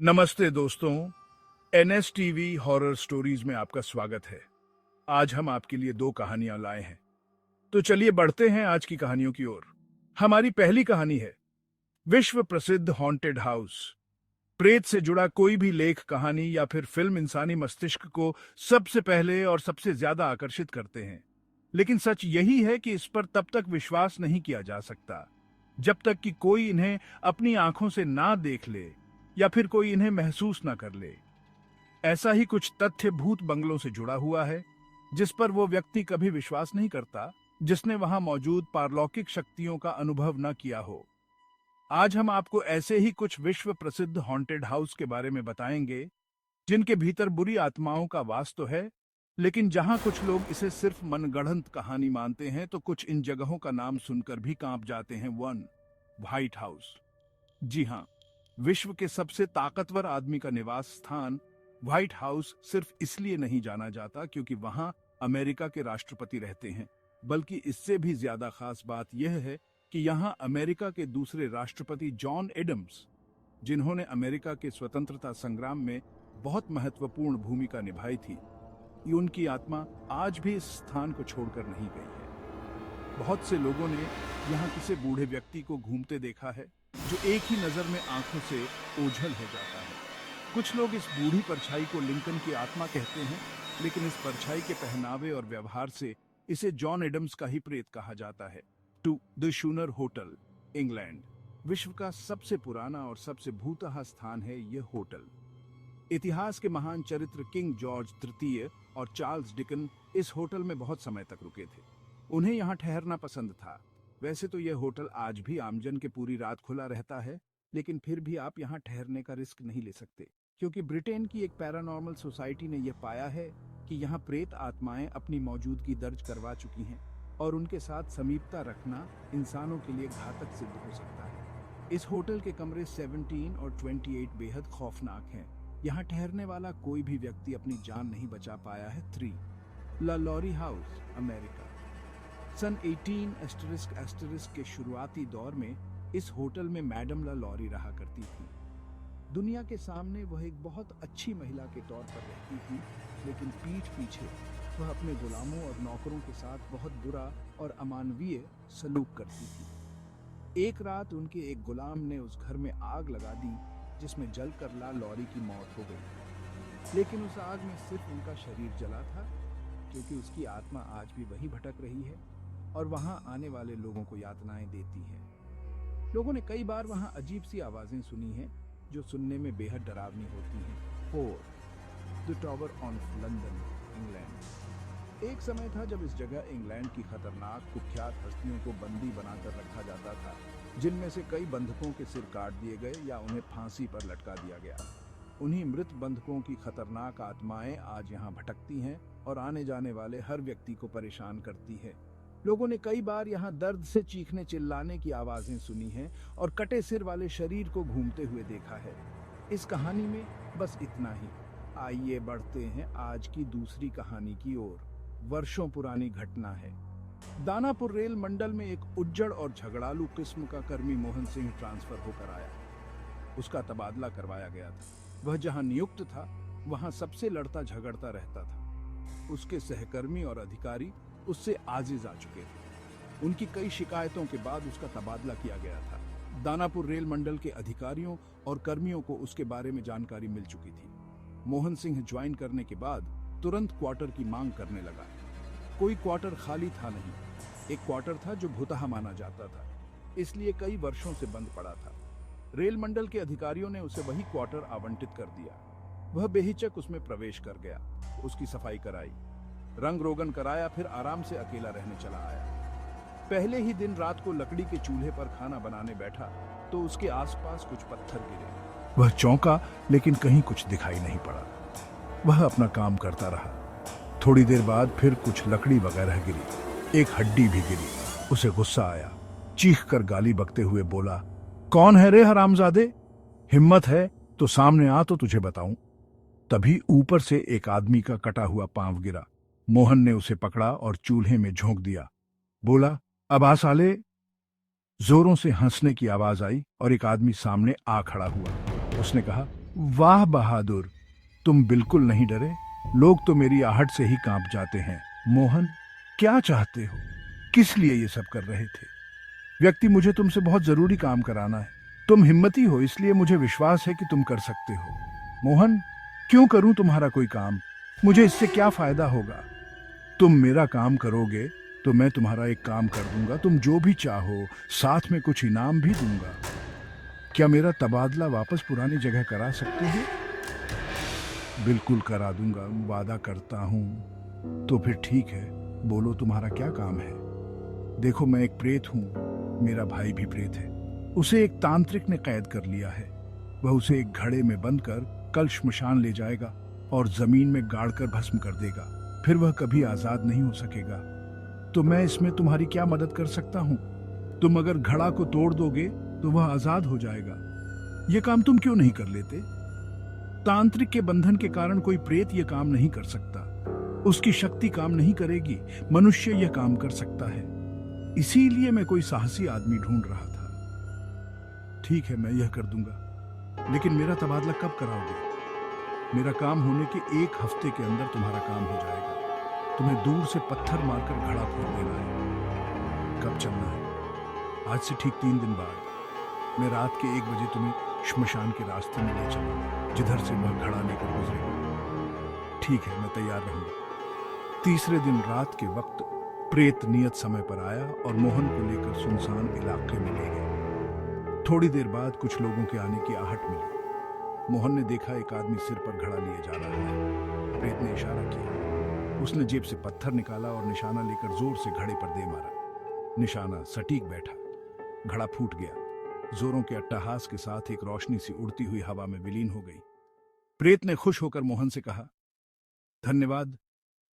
नमस्ते दोस्तों। एनएसटीवी horror stories में आपका स्वागत है। आज हम आपके लिए दो कहानियां लाए हैं। तो चलिए बढ़ते हैं आज की कहानियों की ओर। हमारी पहली कहानी है विश्व प्रसिद्ध हॉन्टेड हाउस। प्रेत से जुड़ा कोई भी लेख, कहानी या फिर फिल्म इंसानी मस्तिष्क को सबसे पहले और सबसे ज्यादा आकर्षित करते हैं। लेकिन सच यही है कि इस पर तब तक विश्वास नहीं किया जा सकता जब तक कि कोई इन्हें अपनी आंखों से ना देख ले या फिर कोई इन्हें महसूस ना कर ले। ऐसा ही कुछ तथ्य भूत बंगलों से जुड़ा हुआ है, जिस पर वो व्यक्ति कभी विश्वास नहीं करता जिसने वहां मौजूद पारलौकिक शक्तियों का अनुभव न किया हो। आज हम आपको ऐसे ही कुछ विश्व प्रसिद्ध हॉन्टेड हाउस के बारे में बताएंगे, जिनके भीतर बुरी आत्माओं का वास तो है, लेकिन जहां कुछ लोग इसे सिर्फ मनगढ़ंत कहानी मानते हैं, तो कुछ इन जगहों का नाम सुनकर भी कांप जाते हैं। One, white house. जी हाँ, विश्व के सबसे ताकतवर आदमी का निवास स्थान व्हाइट हाउस सिर्फ इसलिए नहीं जाना जाता क्योंकि वहां अमेरिका के राष्ट्रपति रहते हैं, बल्कि इससे भी ज्यादा खास बात यह है कि यहां अमेरिका के दूसरे राष्ट्रपति जॉन एडम्स, जिन्होंने अमेरिका के स्वतंत्रता संग्राम में बहुत महत्वपूर्ण भूमिका निभाई थी, उनकी आत्मा आज भी इस स्थान को छोड़कर नहीं गई है। बहुत से लोगों ने यहाँ किसी बूढ़े व्यक्ति को घूमते देखा है, जो एक ही नजर में आंखों से ओझल हो जाता है। कुछ लोग इस बूढ़ी परछाई को लिंकन की आत्मा कहते हैं, लेकिन इस परछाई के पहनावे और व्यवहार से इसे जॉन एडम्स का ही प्रेत कहा जाता है। To the schooner hotel, England. विश्व का सबसे पुराना और सबसे भूतहा स्थान है यह होटल। इतिहास के महान चरित्र किंग जॉर्ज तृतीय और चार्ल्स डिकन इस होटल में बहुत समय तक रुके थे। उन्हें यहाँ ठहरना पसंद था। वैसे तो यह होटल आज भी आमजन के पूरी रात खुला रहता है, लेकिन फिर भी आप यहाँ ठहरने का रिस्क नहीं ले सकते, क्योंकि ब्रिटेन की एक पैरानॉर्मल सोसाइटी ने यह पाया है कि यहाँ प्रेत आत्माएं अपनी मौजूदगी दर्ज करवा चुकी हैं और उनके साथ समीपता रखना इंसानों के लिए घातक सिद्ध हो सकता है। इस होटल के कमरे 17 और 28 बेहद खौफनाक हैं। यहाँ ठहरने वाला कोई भी व्यक्ति अपनी जान नहीं बचा पाया है। 3, ला लॉरी हाउस, अमेरिका। सन 18 के शुरुआती दौर में इस होटल में मैडम ला लॉरी रहा करती थी। दुनिया के सामने वह एक बहुत अच्छी महिला के तौर पर रहती थी, लेकिन पीठ पीछे वह अपने गुलामों और नौकरों के साथ बहुत बुरा और अमानवीय सलूक करती थी। एक रात उनके एक गुलाम ने उस घर में आग लगा दी, जिसमें जलकर ला लॉरी की मौत हो गई। लेकिन उस आग में सिर्फ उनका शरीर जला था, क्योंकि उसकी आत्मा आज भी वहीं भटक रही है और वहां आने वाले लोगों को यातनाएं देती है। लोगों ने कई बार वहां अजीब सी आवाजें सुनी हैं, जो सुनने में बेहद डरावनी होती हैं। 4, the tower of London, England. एक समय था जब इस जगह इंग्लैंड की खतरनाक कुख्यात हस्तियों को बंदी बनाकर रखा जाता था, जिनमें से कई बंधकों के सिर काट दिए गए या उन्हें फांसी पर लटका दिया गया। उन्हीं मृत बंधकों की खतरनाक आत्माएं आज यहाँ भटकती हैं और आने जाने वाले हर व्यक्ति को परेशान करती है। लोगों ने कई बार यहाँ दर्द से चीखने चिल्लाने की आवाजें सुनी हैं और कटे सिर वाले शरीर को घूमते हुए देखा है। इस कहानी में बस इतना ही। आइए बढ़ते हैं आज की दूसरी कहानी की ओर। वर्षों पुरानी घटना है। दानापुर रेल मंडल में एक उज्जड़ और झगड़ालू किस्म का कर्मी मोहन सिंह ट्रांसफर होकर आया। उसका तबादला करवाया गया था। वह जहां नियुक्त था, वहां सबसे लड़ता झगड़ता रहता था। उसके सहकर्मी और अधिकारी उससे आजिज आ चुके थे। उनकी कई शिकायतों के बाद उसका तबादला किया गया था। दानापुर रेल मंडल के अधिकारियों और कर्मियों को उसके बारे में जानकारी मिल चुकी थी। मोहन सिंह ज्वाइन करने के बाद तुरंत क्वार्टर की मांग करने लगा। कोई क्वार्टर खाली था नहीं। एक क्वार्टर था जो भुतहा माना जाता था, इसलिए कई वर्षों से बंद पड़ा था। रेल मंडल के अधिकारियों ने उसे वही क्वार्टर आवंटित कर दिया। वह बेहिचक उसमें प्रवेश कर गया, उसकी सफाई कराई, रंग रोगन कराया, फिर आराम से अकेला रहने चला आया। पहले ही दिन रात को लकड़ी के चूल्हे पर खाना बनाने बैठा तो उसके आसपास कुछ पत्थर गिरे। वह चौंका, लेकिन कहीं कुछ दिखाई नहीं पड़ा। वह अपना काम करता रहा। थोड़ी देर बाद फिर कुछ लकड़ी वगैरह गिरी, एक हड्डी भी गिरी। उसे गुस्सा आया, चीख कर गाली बकते हुए बोला, कौन है रे हरामजादे? हिम्मत है तो सामने आ, तो तुझे बताऊं। तभी ऊपर से एक आदमी का कटा हुआ पांव गिरा। मोहन ने उसे पकड़ा और चूल्हे में झोंक दिया। बोला, अब आ साले। जोरों से हंसने की आवाज आई और एक आदमी सामने आ खड़ा हुआ। उसने कहा, वाह बहादुर, तुम बिल्कुल नहीं डरे। लोग तो मेरी आहट से ही कांप जाते हैं। मोहन, क्या चाहते हो? किस लिए ये सब कर रहे थे? व्यक्ति, मुझे तुमसे बहुत जरूरी काम कराना है। तुम हिम्मती हो, इसलिए मुझे विश्वास है कि तुम कर सकते हो। मोहन, क्यों करूं तुम्हारा कोई काम? मुझे इससे क्या फायदा होगा? तुम मेरा काम करोगे तो मैं तुम्हारा एक काम कर दूंगा। तुम जो भी चाहो, साथ में कुछ इनाम भी दूंगा। क्या मेरा तबादला वापस पुरानी जगह करा सकते हो? बिल्कुल करा दूंगा, वादा करता हूं। तो फिर ठीक है, बोलो तुम्हारा क्या काम है? देखो, मैं एक प्रेत हूं, मेरा भाई भी प्रेत है। उसे एक तांत्रिक ने कैद कर लिया है। वह उसे एक घड़े में बंद कर कल श्मशान ले जाएगा और जमीन में गाड़कर भस्म कर देगा। फिर वह कभी आजाद नहीं हो सकेगा। तो मैं इसमें तुम्हारी क्या मदद कर सकता हूं? तुम अगर घड़ा को तोड़ दोगे तो वह आजाद हो जाएगा। यह काम तुम क्यों नहीं कर लेते? तांत्रिक के बंधन के कारण कोई प्रेत यह काम नहीं कर सकता। उसकी शक्ति काम नहीं करेगी, मनुष्य यह काम कर सकता है। इसीलिए मैं कोई साहसी आदमी ढूंढ रहा था। ठीक है, मैं यह कर दूंगा, लेकिन मेरा तबादला कब कराओगे? मेरा काम होने के 1 हफ्ते के अंदर तुम्हारा काम हो जाएगा। तुम्हें दूर से पत्थर मारकर घड़ा फोड़ देना है। कब चलना है? आज से ठीक 3 दिन बाद मैं रात के 1 बजे तुम्हें श्मशान के रास्ते में ले चलूंगा, जिधर से वह घड़ा लेकर गुजरेगा। ठीक है, मैं तैयार रहूंगा। तीसरे दिन रात के वक्त प्रेत नियत समय पर आया और मोहन को लेकर सुनसान इलाके में ले गया। थोड़ी देर बाद कुछ लोगों के आने की आहट मिली। मोहन ने देखा एक आदमी सिर पर घड़ा लिए जा रहा है। प्रेत ने इशारा किया। उसने जेब से पत्थर निकाला और निशाना लेकर जोर से घड़े पर दे मारा। निशाना सटीक बैठा। घड़ा फूट गया। जोरों के अट्टहास के साथ एक रोशनी सी उड़ती हुई हवा में विलीन हो गई। प्रेत ने खुश होकर मोहन से कहा, धन्यवाद,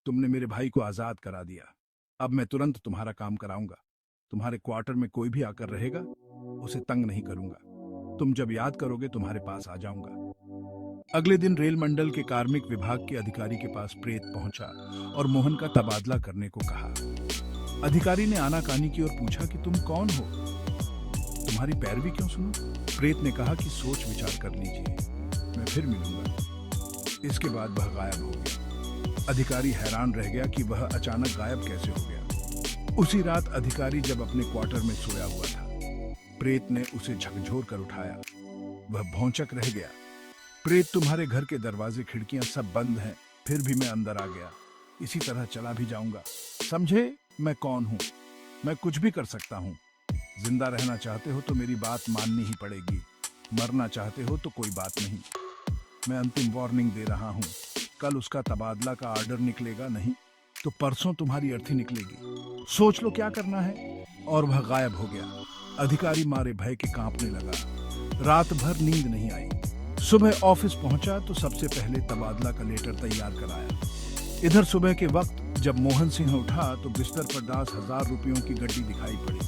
तुमने मेरे भाई को आजाद करा दिया। अब मैं तुरंत तुम्हारा काम कराऊंगा। तुम्हारे क्वार्टर में कोई भी आकर रहेगा, उसे तंग नहीं करूंगा। तुम जब याद करोगे तुम्हारे पास आ जाऊंगा। अगले दिन रेल मंडल के कार्मिक विभाग के अधिकारी के पास प्रेत पहुंचा और मोहन का तबादला करने को कहा। अधिकारी ने आनाकानी की और पूछा कि तुम कौन हो? तुम्हारी पैरवी क्यों सुनूं? प्रेत ने कहा कि सोच विचार कर लीजिए, मैं फिर मिलूंगा। इसके बाद वह गायब हो गया। अधिकारी हैरान रह गया कि वह अचानक गायब कैसे हो गया। उसी रात अधिकारी जब अपने क्वार्टर में सोया हुआ था, प्रेत ने उसे झकझोर कर उठाया। वह भौंचक रह गया। प्रेत, तुम्हारे घर के दरवाजे खिड़कियां सब बंद हैं, फिर भी मैं अंदर आ गया। इसी तरह चला भी जाऊंगा। समझे मैं कौन हूं? मैं कुछ भी कर सकता हूं। जिंदा रहना चाहते हो तो मेरी बात माननी ही पड़ेगी। मरना चाहते हो तो कोई बात नहीं। मैं अंतिम वार्निंग दे रहा हूं। कल उसका तबादला का ऑर्डर निकलेगा नहीं तो परसों तुम्हारी अर्थी निकलेगी। सोच लो क्या करना है। और वह गायब हो गया। अधिकारी मारे भय के कांपने लगा। रात भर नींद नहीं आई। सुबह ऑफिस पहुंचा तो सबसे पहले तबादला का लेटर तैयार कराया। इधर सुबह के वक्त जब मोहन सिंह उठा तो बिस्तर पर 10,000 रुपयों की गड्डी दिखाई पड़ी।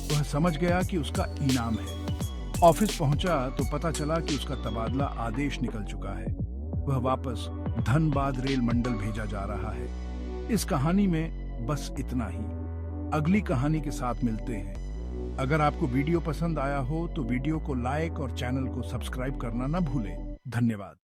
वह समझ गया कि उसका इनाम है। ऑफिस पहुंचा तो पता चला कि उसका तबादला आदेश निकल चुका है। वह वापस धनबाद रेल मंडल भेजा जा रहा है। इस कहानी में बस इतना ही। अगली कहानी के साथ मिलते हैं। अगर आपको वीडियो पसंद आया हो तो वीडियो को लाइक और चैनल को सब्सक्राइब करना न भूलें। धन्यवाद।